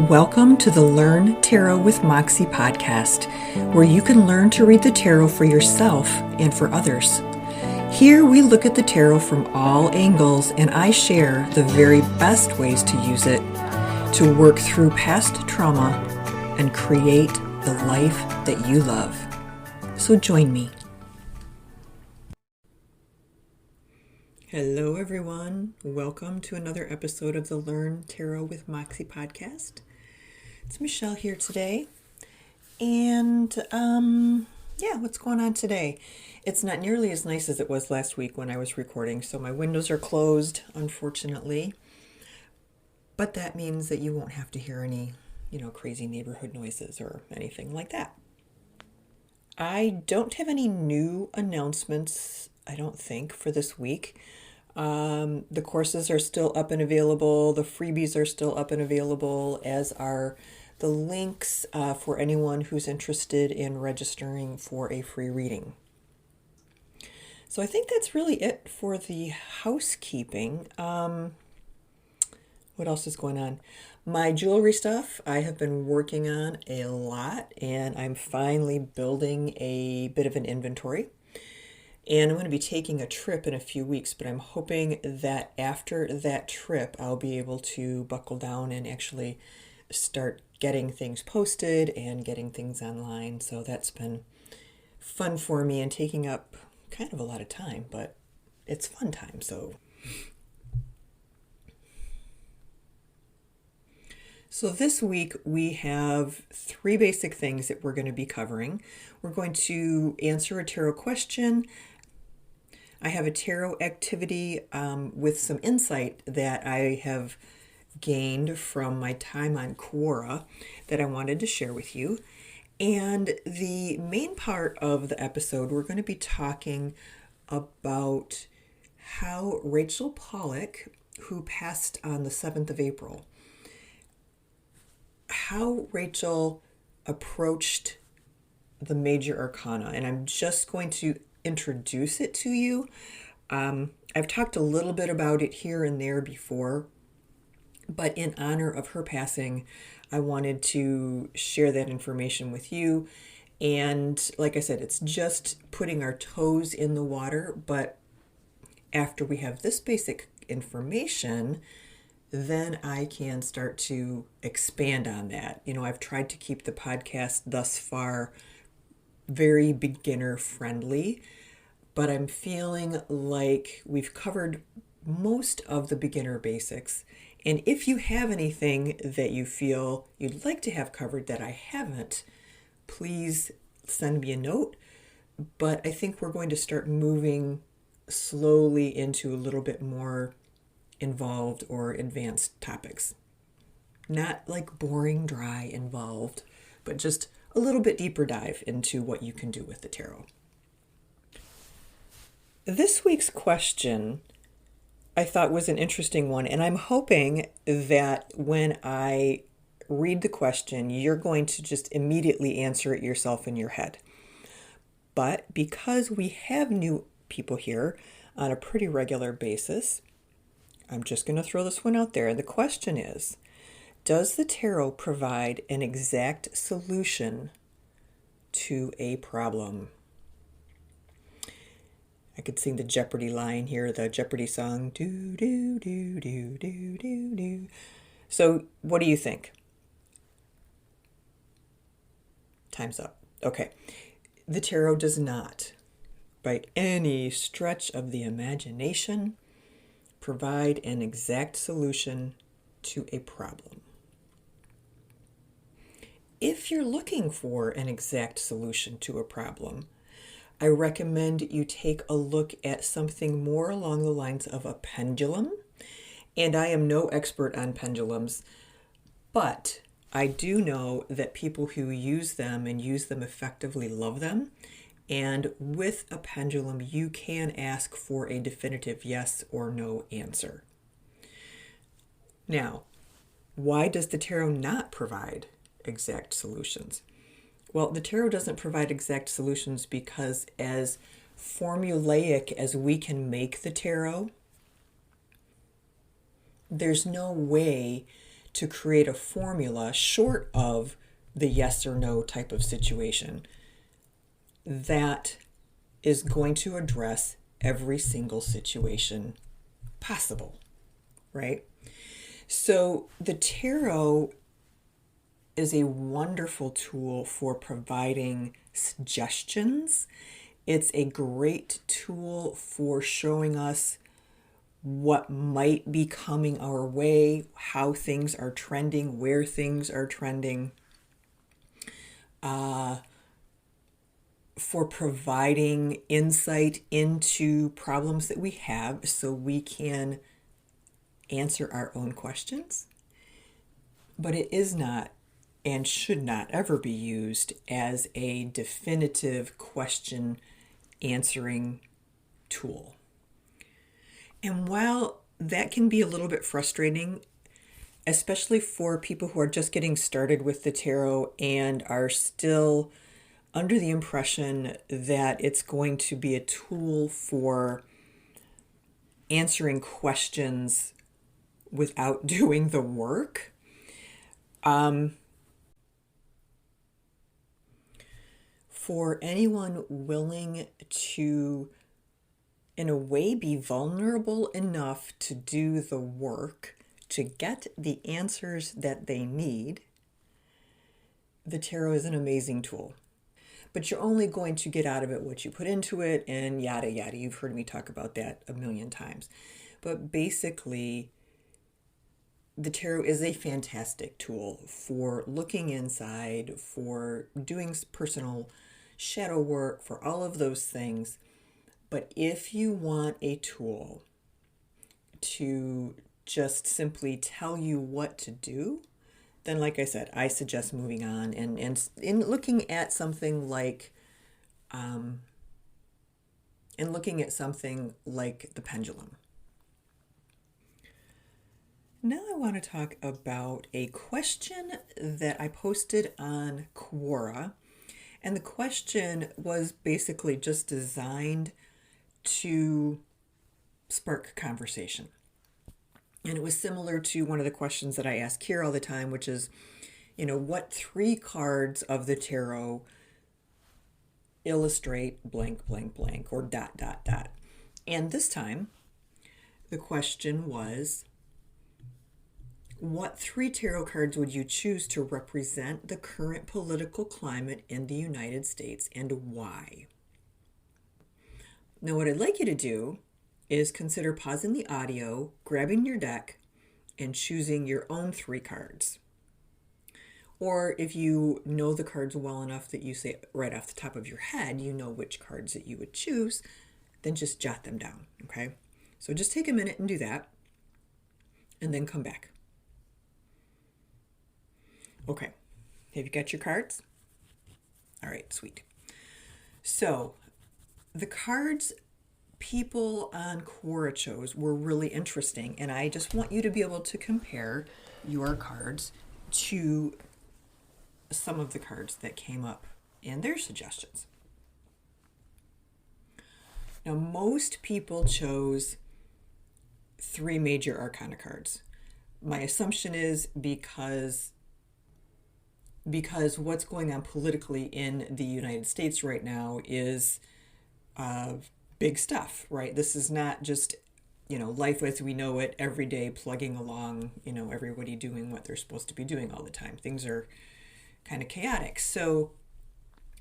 Welcome to the Learn Tarot with Moxxie podcast, where you can learn to read the tarot for yourself and for others. Here we look at the tarot from all angles, and I share the very best ways to use it to work through past trauma and create the life that you love. So join me. Hello everyone. Welcome to another episode of the Learn Tarot with Moxxie podcast. It's Michelle here today. And what's going on today? It's not nearly as nice as it was last week when I was recording, so my windows are closed, unfortunately. But that means that you won't have to hear any, crazy neighborhood noises or anything like that. I don't have any new announcements, I don't think, for this week. The courses are still up and available. The freebies are still up and available, as are the links for anyone who's interested in registering for a free reading. So I think that's really it for the housekeeping. What else is going on? My jewelry stuff I have been working on a lot, and I'm finally building a bit of an inventory. And I'm going to be taking a trip in a few weeks, but I'm hoping that after that trip, I'll be able to buckle down and actually start getting things posted and getting things online. So that's been fun for me and taking up kind of a lot of time, but it's fun time. So this week we have three basic things that we're going to be covering. We're going to answer a tarot question. I have a tarot activity with some insight that I have gained from my time on Quora that I wanted to share with you. And the main part of the episode, we're going to be talking about how Rachel Pollack, who passed on the 7th of April, how Rachel approached the major arcana. And I'm just going to introduce it to you. I've talked a little bit about it here and there before, but in honor of her passing, I wanted to share that information with you. And like I said, it's just putting our toes in the water, but after we have this basic information, then I can start to expand on that. I've tried to keep the podcast thus far very beginner friendly, but I'm feeling like we've covered most of the beginner basics. And if you have anything that you feel you'd like to have covered that I haven't, please send me a note. But I think we're going to start moving slowly into a little bit more involved or advanced topics. Not like boring, dry, involved, but just a little bit deeper dive into what you can do with the tarot. This week's question I thought was an interesting one, and I'm hoping that when I read the question, you're going to just immediately answer it yourself in your head. But because we have new people here on a pretty regular basis, I'm just going to throw this one out there. The question is, does the tarot provide an exact solution to a problem? I could sing the Jeopardy line here, the Jeopardy song. Do, do, do, do, do, do, do. So what do you think? Time's up. Okay. The tarot does not, by any stretch of the imagination, provide an exact solution to a problem. If you're looking for an exact solution to a problem, I recommend you take a look at something more along the lines of a pendulum. And I am no expert on pendulums, but I do know that people who use them and use them effectively love them. And with a pendulum, you can ask for a definitive yes or no answer. Now, why does the tarot not provide exact solutions? Well, the tarot doesn't provide exact solutions because as formulaic as we can make the tarot, there's no way to create a formula short of the yes or no type of situation that is going to address every single situation possible, right? So the tarot is a wonderful tool for providing suggestions. It's a great tool for showing us what might be coming our way, how things are trending, where things are trending, for providing insight into problems that we have so we can answer our own questions. But it is not and should not ever be used as a definitive question answering tool. And while that can be a little bit frustrating, especially for people who are just getting started with the tarot and are still under the impression that it's going to be a tool for answering questions without doing the work, for anyone willing to, in a way, be vulnerable enough to do the work to get the answers that they need, the tarot is an amazing tool. But you're only going to get out of it what you put into it, and yada yada. You've heard me talk about that a million times. But basically, the tarot is a fantastic tool for looking inside, for doing personal shadow work, for all of those things. But if you want a tool to just simply tell you what to do, then like I said, I suggest moving on and in looking at something like the pendulum. Now I want to talk about a question that I posted on Quora. And the question was basically just designed to spark conversation. And it was similar to one of the questions that I ask here all the time, which is, what 3 cards of the tarot illustrate blank, blank, blank, or ... And this time, the question was, what 3 tarot cards would you choose to represent the current political climate in the United States, and why? Now, what I'd like you to do is consider pausing the audio, grabbing your deck, and choosing your own 3 cards. Or if you know the cards well enough that you say right off the top of your head, you know which cards that you would choose, then just jot them down, okay? So just take a minute and do that, and then come back. Okay, have you got your cards? All right, sweet. So the cards people on Quora chose were really interesting, and I just want you to be able to compare your cards to some of the cards that came up in their suggestions. Now, most people chose 3 major Arcana cards. My assumption is because what's going on politically in the United States right now is big stuff, right? This is not just, life as we know it every day plugging along, everybody doing what they're supposed to be doing all the time. Things are kind of chaotic. So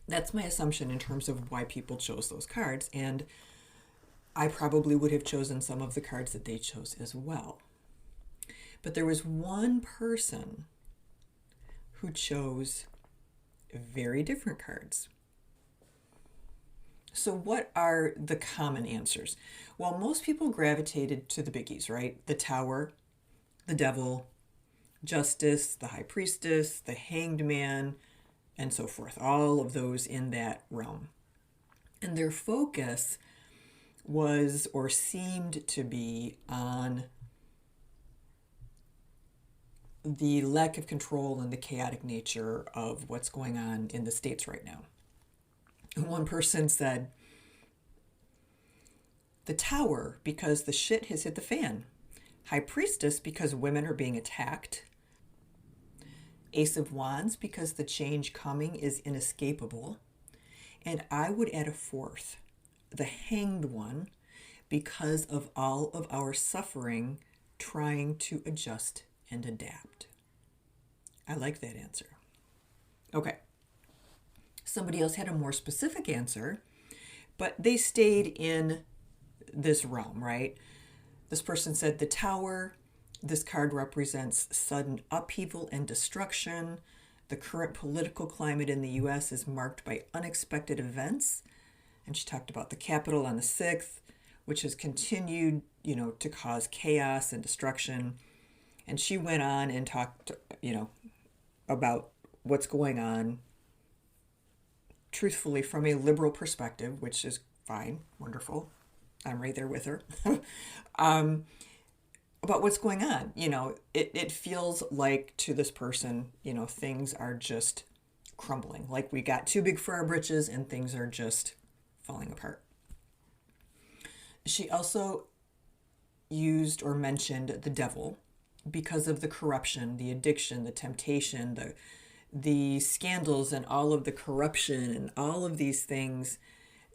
that's my assumption in terms of why people chose those cards. And I probably would have chosen some of the cards that they chose as well. But there was one person who chose very different cards. So what are the common answers? Well, most people gravitated to the biggies, right? The Tower, the Devil, Justice, the High Priestess, the Hanged Man, and so forth. All of those in that realm. And their focus was or seemed to be on the lack of control and the chaotic nature of what's going on in the States right now. One person said, the Tower, because the shit has hit the fan. High Priestess, because women are being attacked. Ace of Wands, because the change coming is inescapable. And I would add a fourth, the Hanged One, because of all of our suffering trying to adjust and adapt. I like that answer. Okay. Somebody else had a more specific answer, but they stayed in this realm, right? This person said the Tower. This card represents sudden upheaval and destruction. The current political climate in the U.S. is marked by unexpected events. And she talked about the Capitol on the 6th, which has continued, to cause chaos and destruction. And she went on and talked, about what's going on, truthfully, from a liberal perspective, which is fine, wonderful. I'm right there with her. About what's going on. It feels like to this person, things are just crumbling. Like we got too big for our britches and things are just falling apart. She also used or mentioned the devil because of the corruption, the addiction, the temptation, the scandals, and all of the corruption and all of these things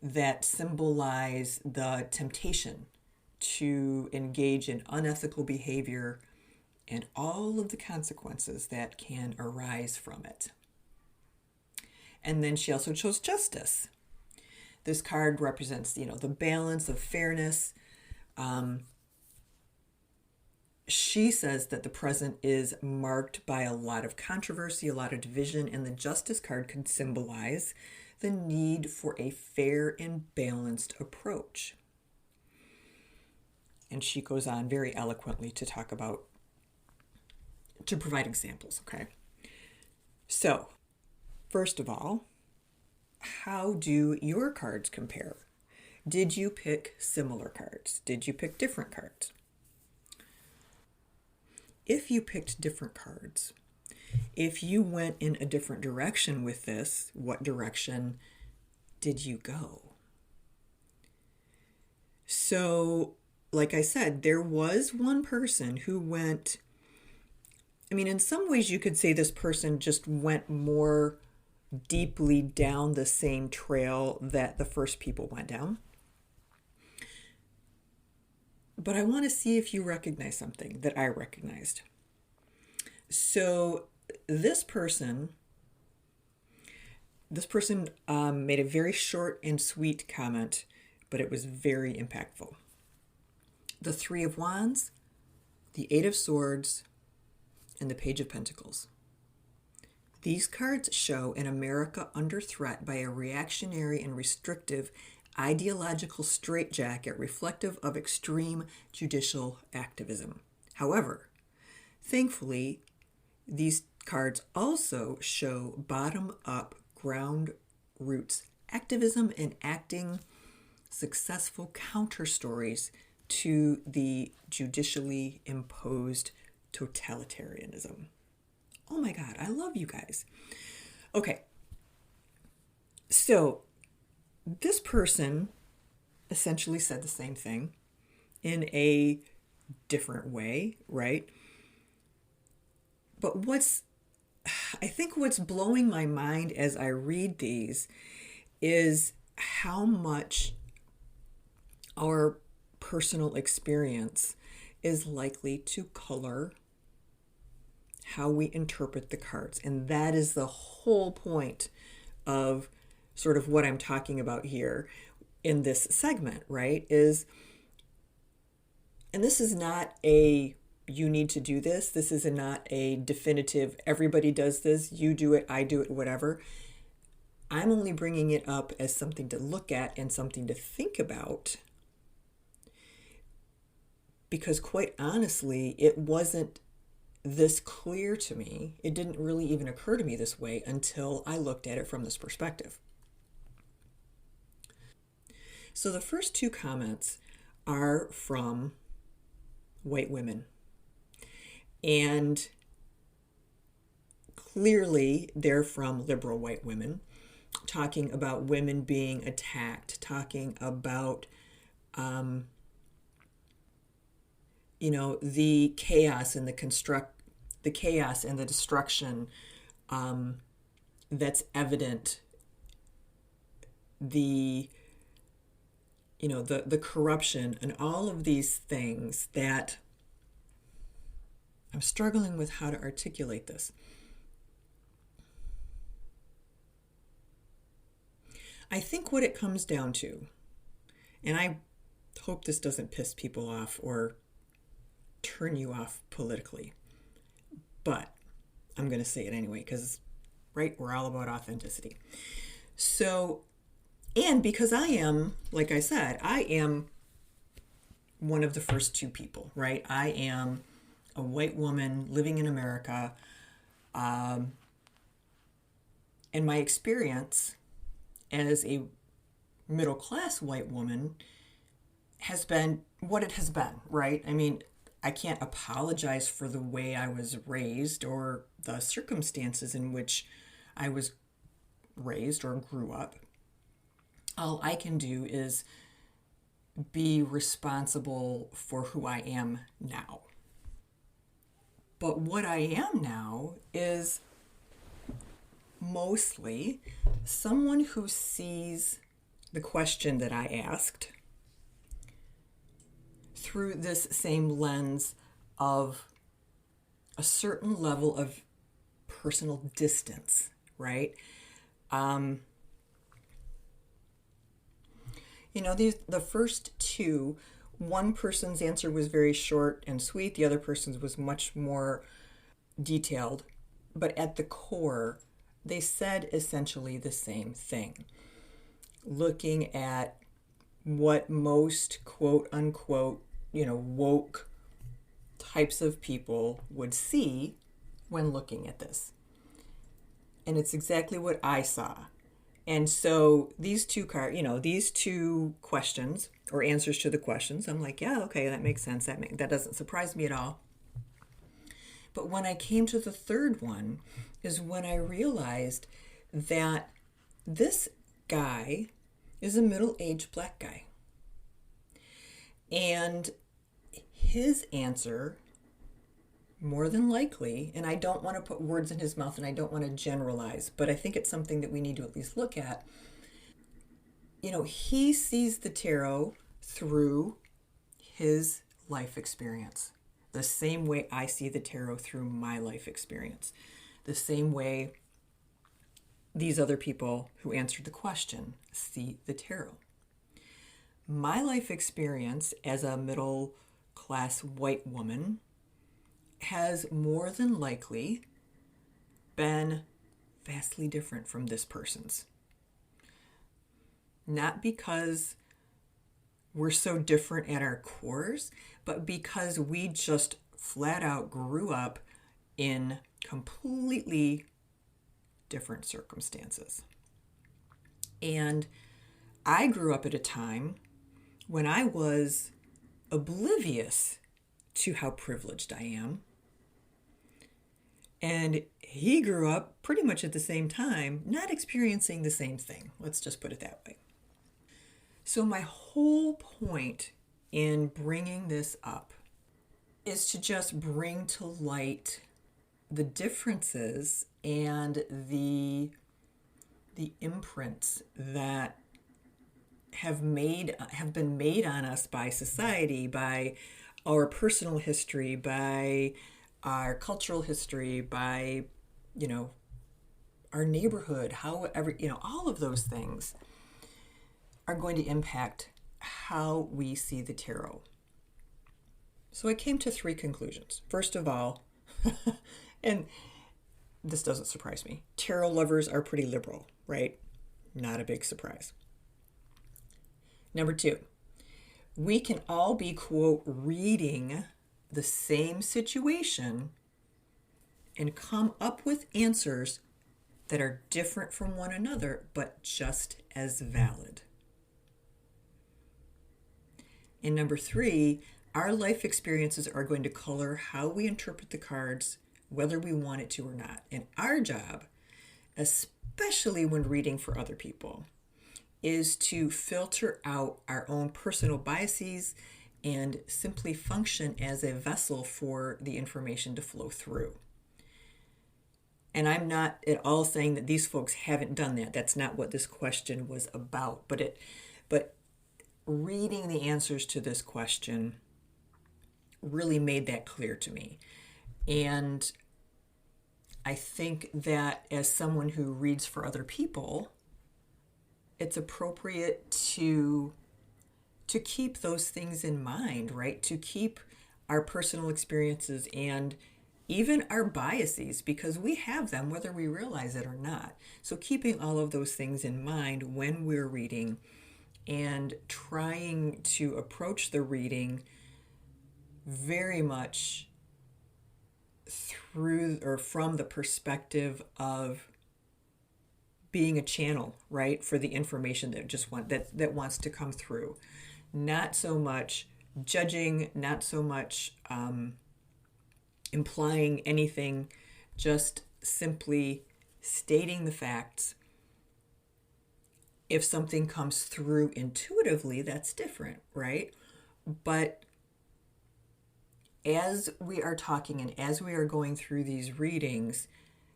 that symbolize the temptation to engage in unethical behavior and all of the consequences that can arise from it. And then she also chose justice. This card represents, the balance of fairness. She says that the present is marked by a lot of controversy, a lot of division, and the justice card could symbolize the need for a fair and balanced approach. And she goes on very eloquently to provide examples, okay? So, first of all, how do your cards compare? Did you pick similar cards? Did you pick different cards? If you picked different cards, if you went in a different direction with this, what direction did you go? So, like I said, there was one person who went, in some ways you could say this person just went more deeply down the same trail that the first people went down. But I want to see if you recognize something that I recognized. So this person made a very short and sweet comment, but it was very impactful. The Three of Wands, the Eight of Swords, and the Page of Pentacles. These cards show an America under threat by a reactionary and restrictive ideological straitjacket reflective of extreme judicial activism. However, thankfully, these cards also show bottom-up ground roots activism and acting successful counter stories to the judicially imposed totalitarianism. Oh my God, I love you guys. Okay, so this person essentially said the same thing in a different way, right? But I think what's blowing my mind as I read these is how much our personal experience is likely to color how we interpret the cards. And that is the whole point of sort of what I'm talking about here in this segment, right? And this is not you need to do this. This is not a definitive, everybody does this, you do it, I do it, whatever. I'm only bringing it up as something to look at and something to think about. Because quite honestly, it wasn't this clear to me. It didn't really even occur to me this way until I looked at it from this perspective. So the first two comments are from white women. And clearly they're from liberal white women, talking about women being attacked, talking about, the chaos and the the chaos and the destruction that's evident, the the corruption and all of these things that I'm struggling with how to articulate this. I think what it comes down to, and I hope this doesn't piss people off or turn you off politically, but I'm going to say it anyway because, right, we're all about authenticity. So, and because I am, like I said, I am one of the first two people, right? I am a white woman living in America, and my experience as a middle-class white woman has been what it has been, right? I mean, I can't apologize for the way I was raised or the circumstances in which I was raised or grew up. All I can do is be responsible for who I am now. But what I am now is mostly someone who sees the question that I asked through this same lens of a certain level of personal distance, right? The first two, one person's answer was very short and sweet, the other person's was much more detailed, but at the core, they said essentially the same thing. Looking at what most quote unquote, woke types of people would see when looking at this. And it's exactly what I saw. And so these two questions or answers to the questions, I'm like, yeah, okay, that makes sense. That doesn't surprise me at all. But when I came to the third one is when I realized that this guy is a middle-aged black guy. And his answer, more than likely, and I don't want to put words in his mouth and I don't want to generalize, but I think it's something that we need to at least look at. He sees the tarot through his life experience, the same way I see the tarot through my life experience, the same way these other people who answered the question see the tarot. My life experience as a middle-class white woman has more than likely been vastly different from this person's. Not because we're so different at our cores, but because we just flat out grew up in completely different circumstances. And I grew up at a time when I was oblivious to how privileged I am. And he grew up pretty much at the same time, not experiencing the same thing. Let's just put it that way. So my whole point in bringing this up is to just bring to light the differences and the imprints that have been made on us by society, by our personal history, by our cultural history, by our neighborhood, however, all of those things are going to impact how we see the tarot. So I came to 3 conclusions. First of all, and this doesn't surprise me, tarot lovers are pretty liberal, right? Not a big surprise. Number 2, we can all be, quote, reading the same situation and come up with answers that are different from one another, but just as valid. And number 3, our life experiences are going to color how we interpret the cards, whether we want it to or not. And our job, especially when reading for other people, is to filter out our own personal biases and simply function as a vessel for the information to flow through. And I'm not at all saying that these folks haven't done that. That's not what this question was about. But reading the answers to this question really made that clear to me. And I think that as someone who reads for other people, it's appropriate to keep those things in mind, right? To keep our personal experiences and even our biases, because we have them whether we realize it or not. So keeping all of those things in mind when we're reading and trying to approach the reading very much through or from the perspective of being a channel, right, for the information that wants to come through. Not so much judging, not so much implying anything, just simply stating the facts. If something comes through intuitively, that's different, right? But as we are talking and as we are going through these readings,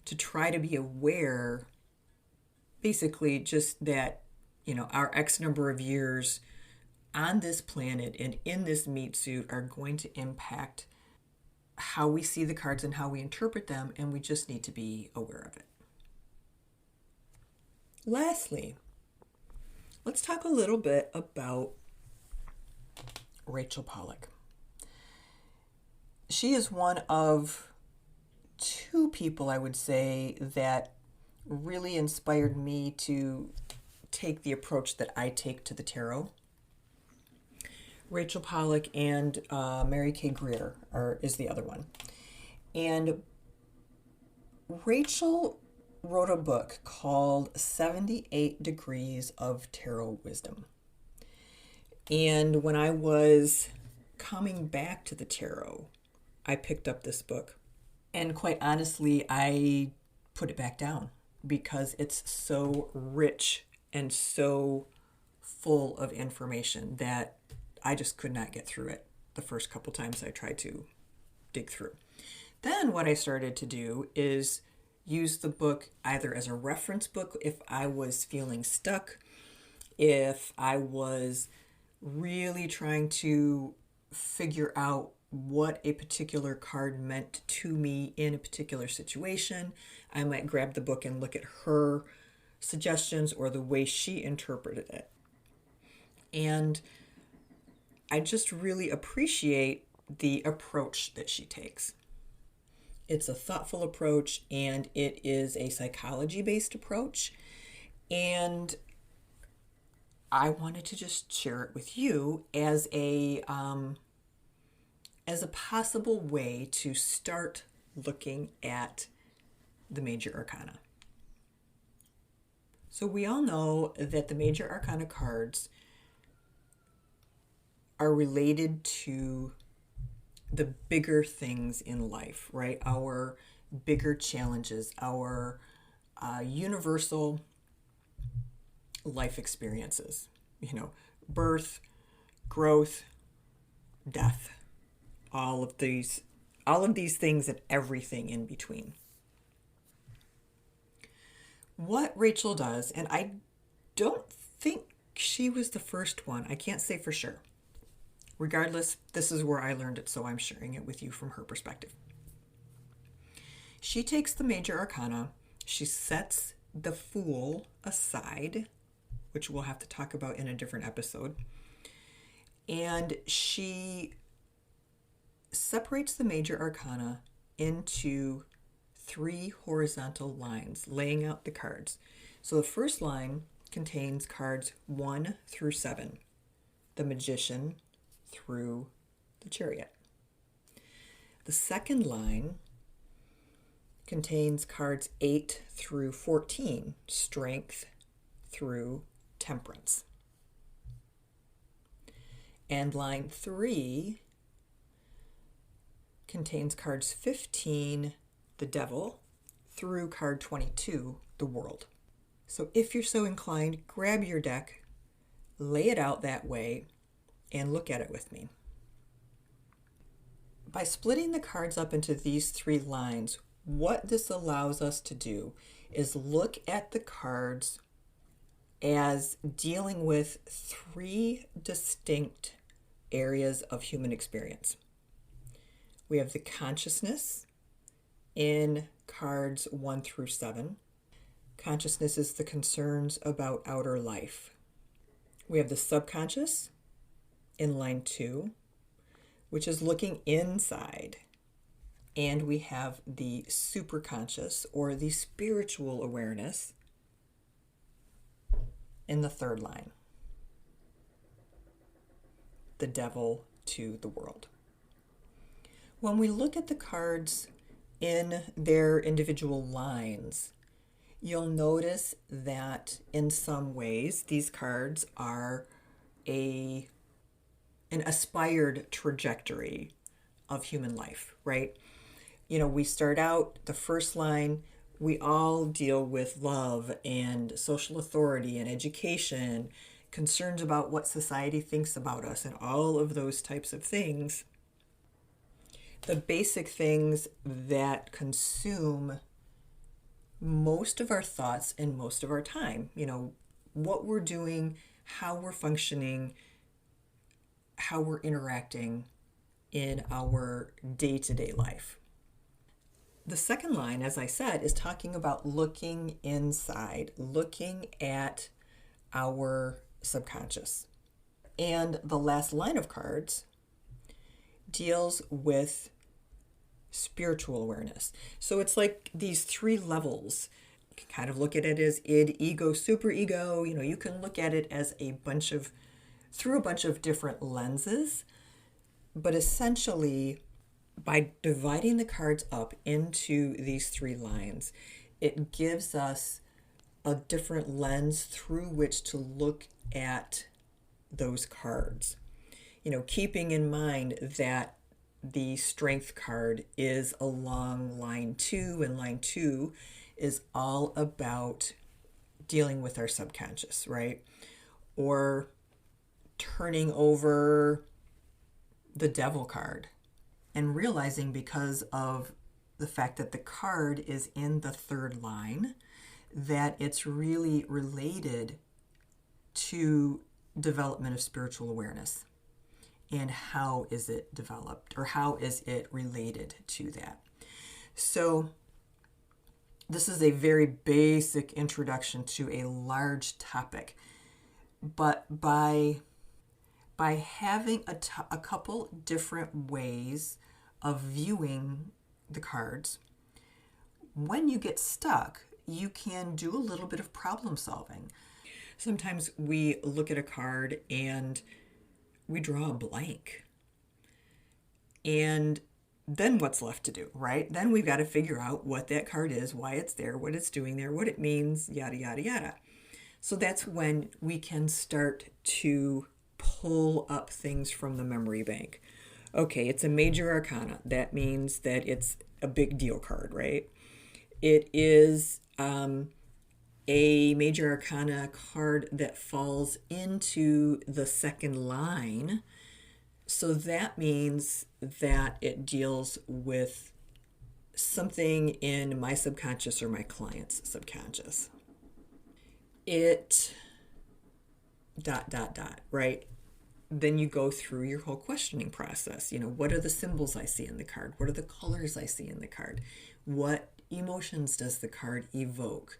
to try to be aware, basically just that, our X number of years on this planet and in this meat suit are going to impact how we see the cards and how we interpret them, and we just need to be aware of it. Lastly, let's talk a little bit about Rachel Pollack. She is one of two people, I would say, that really inspired me to take the approach that I take to the tarot. Rachel Pollack and Mary Kay Greer is the other one. And Rachel wrote a book called 78 Degrees of Tarot Wisdom. And when I was coming back to the tarot, I picked up this book. And quite honestly, I put it back down because it's so rich and so full of information that I just could not get through it the first couple times I tried to dig through. Then what I started to do is use the book either as a reference book if I was feeling stuck, if I was really trying to figure out what a particular card meant to me in a particular situation. I might grab the book and look at her suggestions or the way she interpreted it. And I just really appreciate the approach that she takes. It's a thoughtful approach, and it is a psychology-based approach. And I wanted to just share it with you as a possible way to start looking at the major arcana. So we all know that the major arcana cards are related to the bigger things in life, right? Our bigger challenges, our universal life experiences, birth, growth, death, all of these things and everything in between. What Rachel does, and I don't think she was the first one, I can't say for sure. Regardless, this is where I learned it, so I'm sharing it with you from her perspective. She takes the major arcana, she sets the Fool aside, which we'll have to talk about in a different episode, and she separates the major arcana into 3 horizontal lines, laying out the cards. So the first line contains cards 1 through 7, the Magician through the Chariot. The second line contains cards 8 through 14, Strength through Temperance. And line 3 contains cards 15, the Devil, through card 22, the World. So if you're so inclined, grab your deck, lay it out that way, and look at it with me. By splitting the cards up into these 3 lines, what this allows us to do is look at the cards as dealing with three distinct areas of human experience. We have the consciousness in cards 1 through 7. Consciousness is the concerns about outer life. We have the subconscious in line 2, which is looking inside. And we have the superconscious, or the spiritual awareness, in the third line. The devil to the world. When we look at the cards in their individual lines, you'll notice that in some ways these cards are an aspired trajectory of human life, right? We start out the first line, we all deal with love and social authority and education, concerns about what society thinks about us, and all of those types of things. The basic things that consume most of our thoughts and most of our time. What we're doing, how we're functioning, how we're interacting in our day-to-day life. The second line, as I said, is talking about looking inside, looking at our subconscious. And the last line of cards deals with spiritual awareness. So it's like these three levels. You can kind of look at it as id, ego, superego. You can look at it as through a bunch of different lenses. But essentially, by dividing the cards up into these three lines, it gives us a different lens through which to look at those cards. Keeping in mind that the strength card is along line 2, and line 2 is all about dealing with our subconscious, right? Or turning over the devil card and realizing, because of the fact that the card is in the third line, that it's really related to development of spiritual awareness. And how is it developed, or how is it related to that? So this is a very basic introduction to a large topic. But by having a couple different ways of viewing the cards, when you get stuck, you can do a little bit of problem solving. Sometimes we look at a card and we draw a blank. And then what's left to do, right? Then we've got to figure out what that card is, why it's there, what it's doing there, what it means, yada, yada, yada. So that's when we can start to pull up things from the memory bank. Okay, it's a major arcana. That means that it's a big deal card, right? It is a major arcana card that falls into the second line. So that means that it deals with something in my subconscious or my client's subconscious. It ... right? Then you go through your whole questioning process. What are the symbols I see in the card? What are the colors I see in the card? What emotions does the card evoke?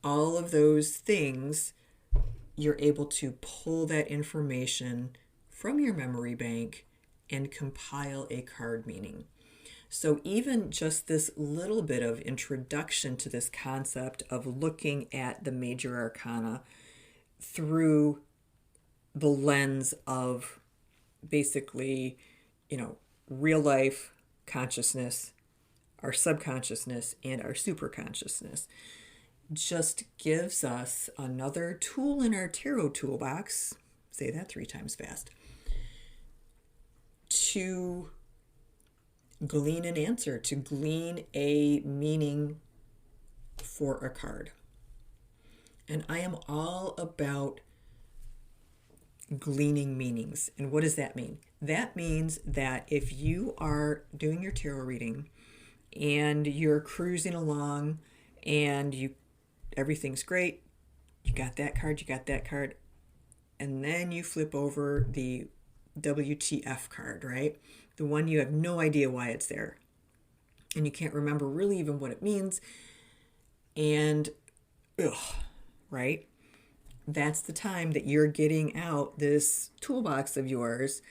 All of those things, you're able to pull that information from your memory bank and compile a card meaning. So even just this little bit of introduction to this concept of looking at the major arcana through the lens of basically, real life consciousness, our subconsciousness, and our superconsciousness, just gives us another tool in our tarot toolbox, say that 3 times fast, to glean an answer, to glean a meaning for a card. And I am all about gleaning meanings. And what does that mean? That means that if you are doing your tarot reading and you're cruising along and everything's great. You got that card, you got that card, and then you flip over the WTF card, right? The one you have no idea why it's there. And you can't remember really even what it means. And, ugh, right? That's the time that you're getting out this toolbox of yours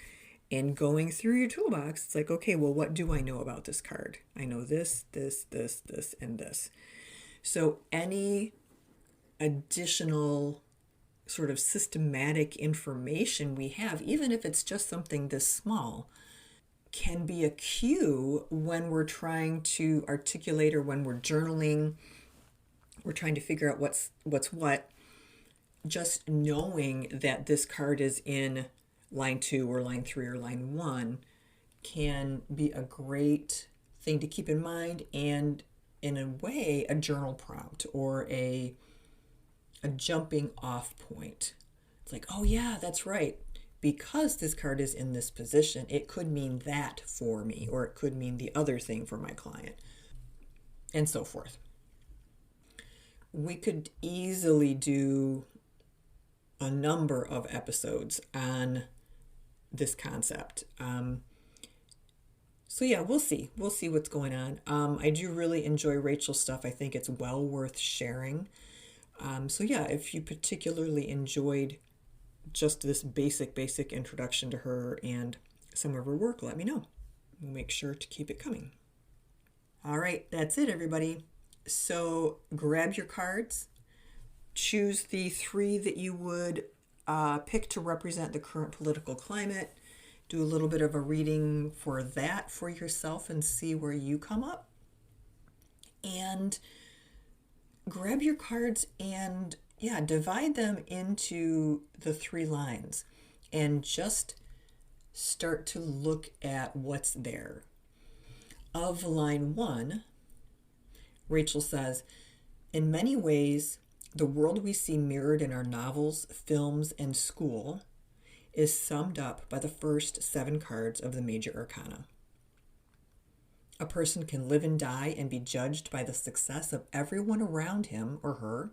and going through your toolbox. It's like, okay, well, what do I know about this card? I know this, and this. So any additional sort of systematic information we have, even if it's just something this small, can be a cue when we're trying to articulate or when we're journaling. We're trying to figure out what's what. Just knowing that this card is in line 2 or line 3 or line 1 can be a great thing to keep in mind, and in a way a journal prompt or a jumping off point. It's like, oh yeah, that's right. Because this card is in this position, it could mean that for me, or it could mean the other thing for my client, and so forth. We could easily do a number of episodes on this concept. So yeah, we'll see. We'll see what's going on. I do really enjoy Rachel's stuff. I think it's well worth sharing. So yeah, if you particularly enjoyed just this basic introduction to her and some of her work, let me know. We'll make sure to keep it coming. All right, that's it, everybody. So grab your cards, choose the 3 that you would pick to represent the current political climate, do a little bit of a reading for that for yourself and see where you come up. And grab your cards and divide them into the 3 lines and just start to look at what's there. Of line 1, Rachel says, in many ways, the world we see mirrored in our novels, films, and school is summed up by the first 7 cards of the major arcana. A person can live and die and be judged by the success of everyone around him or her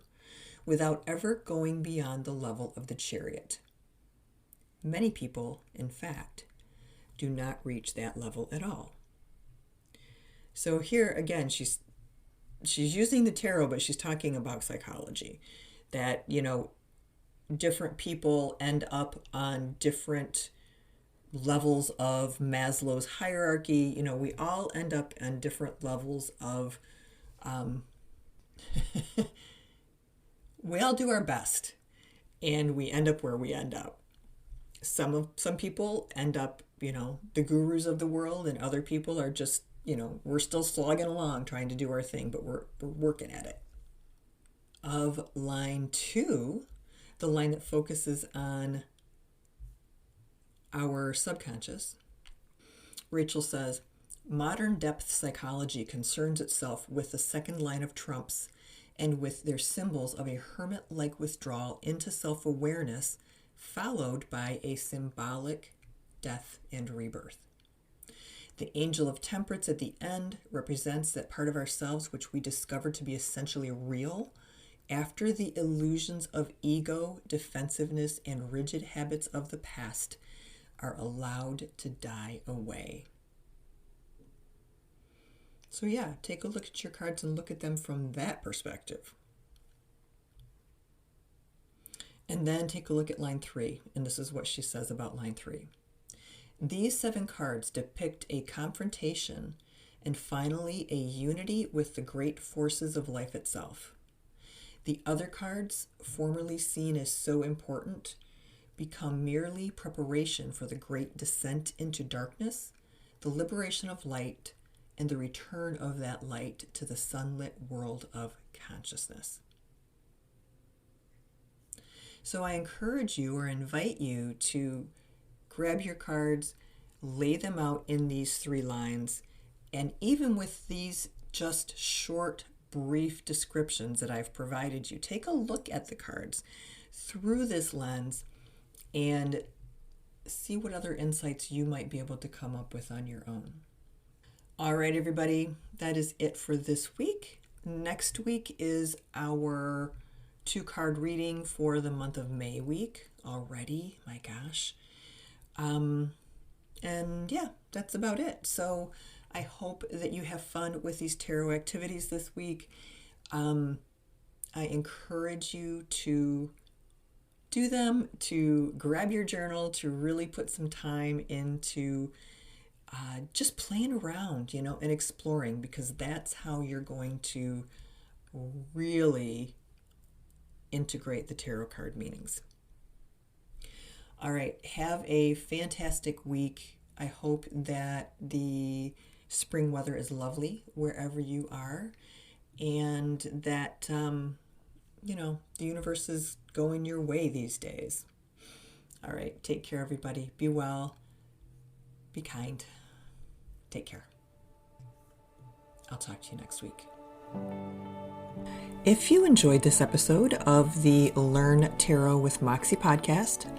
without ever going beyond the level of the chariot. Many people, in fact, do not reach that level at all. So here again, she's using the tarot, but she's talking about psychology. That, different people end up on different levels of Maslow's hierarchy. We all end up on different levels of we all do our best and we end up where we end up. Some people end up, the gurus of the world, and other people are just, we're still slogging along trying to do our thing, but we're working at it. Of line 2, the line that focuses on our subconscious, Rachel says, modern depth psychology concerns itself with the second line of trumps and with their symbols of a hermit-like withdrawal into self-awareness followed by a symbolic death and rebirth. The angel of temperance at the end represents that part of ourselves which we discover to be essentially real after the illusions of ego, defensiveness, and rigid habits of the past are allowed to die away. So yeah, take a look at your cards and look at them from that perspective. And then take a look at line 3, and this is what she says about line 3. These 7 cards depict a confrontation and finally a unity with the great forces of life itself. The other cards, formerly seen as so important, become merely preparation for the great descent into darkness, the liberation of light, and the return of that light to the sunlit world of consciousness. So I encourage you or invite you to grab your cards, lay them out in these 3 lines, and even with these just short, brief descriptions that I've provided you, take a look at the cards through this lens and see what other insights you might be able to come up with on your own. All right, everybody, that is it for this week. Next week is our 2-card reading for the month of May week already. My gosh. And yeah, that's about it. So I hope that you have fun with these tarot activities this week. I encourage you to do them, to grab your journal, to really put some time into just playing around, and exploring, because that's how you're going to really integrate the tarot card meanings. All right, have a fantastic week. I hope that the spring weather is lovely wherever you are, and that, the universe is going your way these days. All right, take care, everybody. Be well. Be kind. Take care. I'll talk to you next week. If you enjoyed this episode of the Learn Tarot with Moxxie podcast,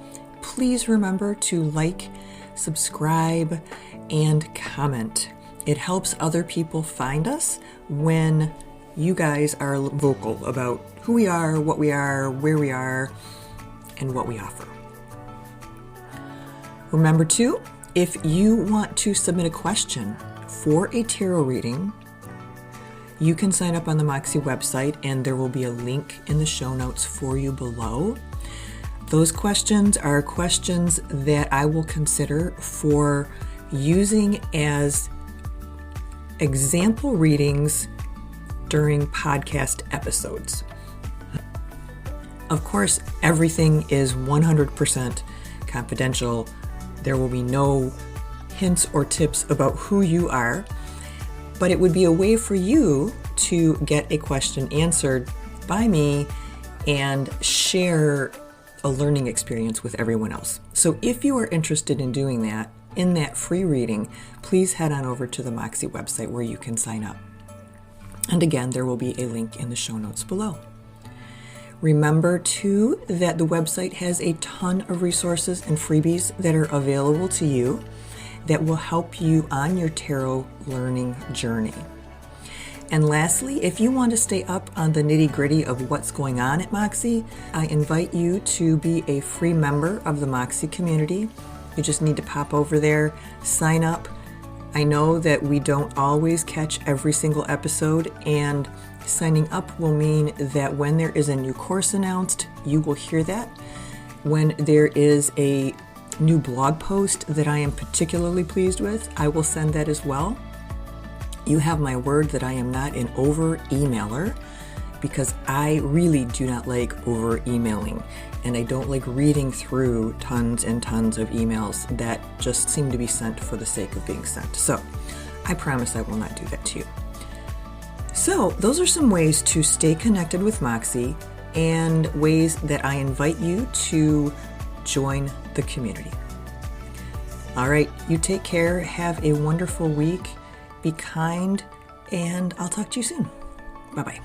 please remember to like, subscribe, and comment. It helps other people find us when you guys are vocal about who we are, what we are, where we are, and what we offer. Remember too, if you want to submit a question for a tarot reading, you can sign up on the Moxxie website, and there will be a link in the show notes for you below. Those questions are questions that I will consider for using as example readings during podcast episodes. Of course, everything is 100% confidential. There will be no hints or tips about who you are, but it would be a way for you to get a question answered by me and share a learning experience with everyone else. So if you are interested in doing that, in that free reading, please head on over to the Moxxie website where you can sign up. And again, there will be a link in the show notes below. Remember too that the website has a ton of resources and freebies that are available to you that will help you on your tarot learning journey. And lastly, if you want to stay up on the nitty-gritty of what's going on at Moxxie, I invite you to be a free member of the Moxxie community. You just need to pop over there, sign up. I know that we don't always catch every single episode, and signing up will mean that when there is a new course announced, you will hear that. When there is a new blog post that I am particularly pleased with, I will send that as well. You have my word that I am not an over-emailer, because I really do not like over-emailing, and I don't like reading through tons and tons of emails that just seem to be sent for the sake of being sent. So I promise I will not do that to you. So those are some ways to stay connected with Moxxie, and ways that I invite you to join the community. All right, you take care, have a wonderful week, be kind, and I'll talk to you soon. Bye-bye.